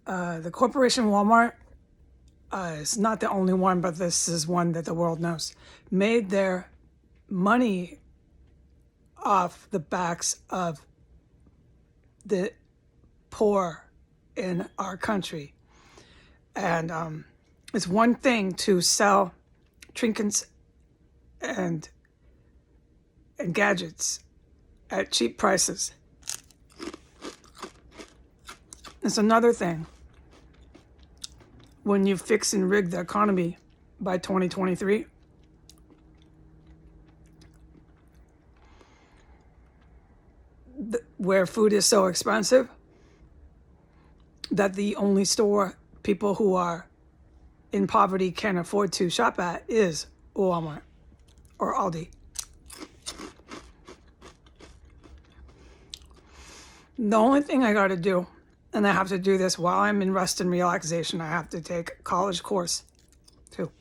The corporation Walmart is not the only one, but this is one that the world knows, made their money off the backs of the poor in our country. And it's one thing to sell trinkets and gadgets at cheap prices. It's another thing when you fix and rig the economy by 2023, where food is so expensive that the only store people who are in poverty can afford to shop at is Walmart or Aldi. The only thing I got to do, and I have to do this while I'm in rest and relaxation, I have to take a college course too.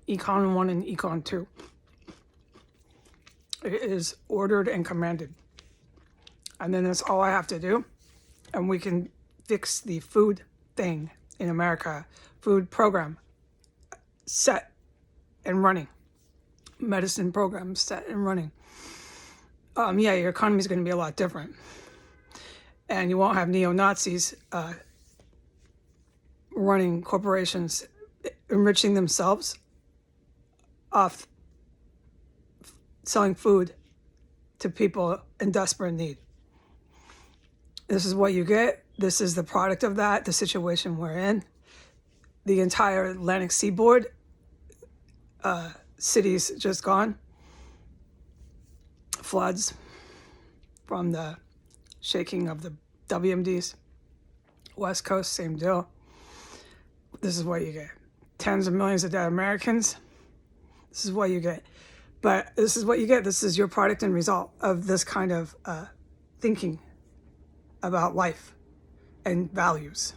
Econ 1 and Econ 2. It is ordered and commanded. And then that's all I have to do. And we can fix the food thing in America. Food program set and running. Medicine program set and running. Yeah, your economy is going to be a lot different. And you won't have neo-Nazis running corporations, enriching themselves off selling food to people in desperate need. This is what you get. This is the product of that, the situation we're in. The entire Atlantic seaboard, cities just gone. Floods from the shaking of the WMDs. West Coast, same deal. This is what you get. Tens of millions of dead Americans. This is what you get. But this is what you get. This is your product and result of this kind of thinking about life and values.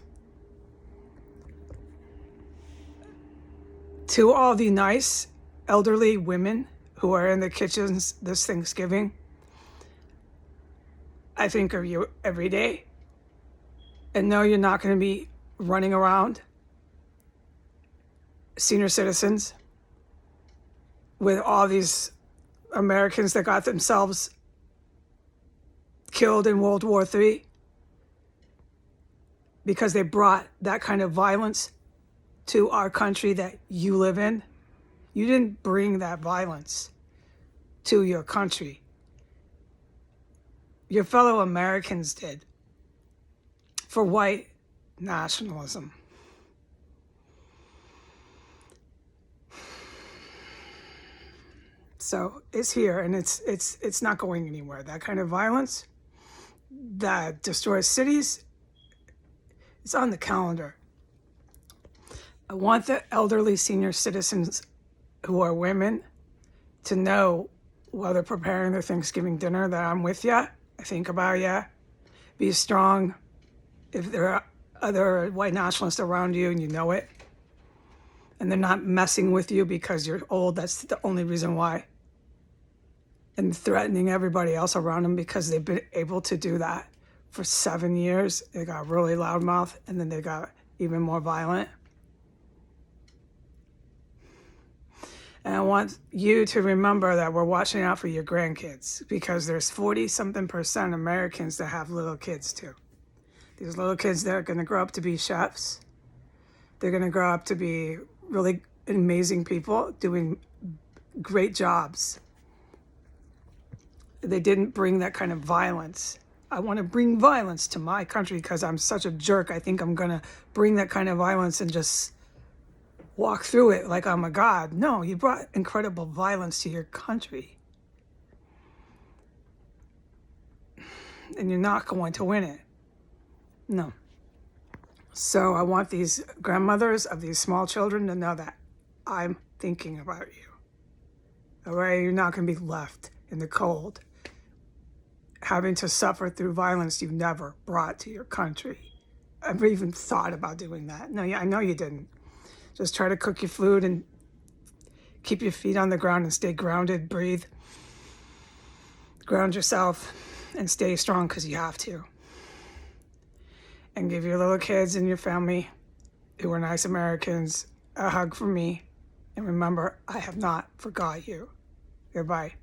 To all the nice elderly women who are in the kitchens this Thanksgiving, I think of you every day. And no, you're not going to be running around senior citizens with all these Americans that got themselves killed in World War III because they brought that kind of violence to our country that you live in. You didn't bring that violence to your country. Your fellow Americans did for white nationalism. So it's here, and it's not going anywhere. That kind of violence that destroys cities, it's on the calendar. I want the elderly senior citizens who are women to know while they're preparing their Thanksgiving dinner that I'm with ya. I think about ya. Be strong. If there are other white nationalists around you and you know it, and they're not messing with you because you're old, that's the only reason why. And threatening everybody else around them because they've been able to do that for 7 years. They got really loudmouth, and then they got even more violent. And I want you to remember that we're watching out for your grandkids, because there's 40-something% Americans that have little kids too. These little kids that are going to grow up to be chefs. They're going to grow up to be really amazing people doing great jobs. They didn't bring that kind of violence. I want to bring violence to my country because I'm such a jerk. I think I'm going to bring that kind of violence and just walk through it like I'm a god. No, you brought incredible violence to your country. And you're not going to win it. No. So I want these grandmothers of these small children to know that I'm thinking about you. All right? You're not going to be left in the cold, having to suffer through violence you've never brought to your country. I've even thought about doing that. No, I know you didn't. Just try to cook your food and keep your feet on the ground and stay grounded, breathe. Ground yourself and stay strong because you have to. and give your little kids and your family who are nice Americans a hug from me. And remember, I have not forgot you. Goodbye.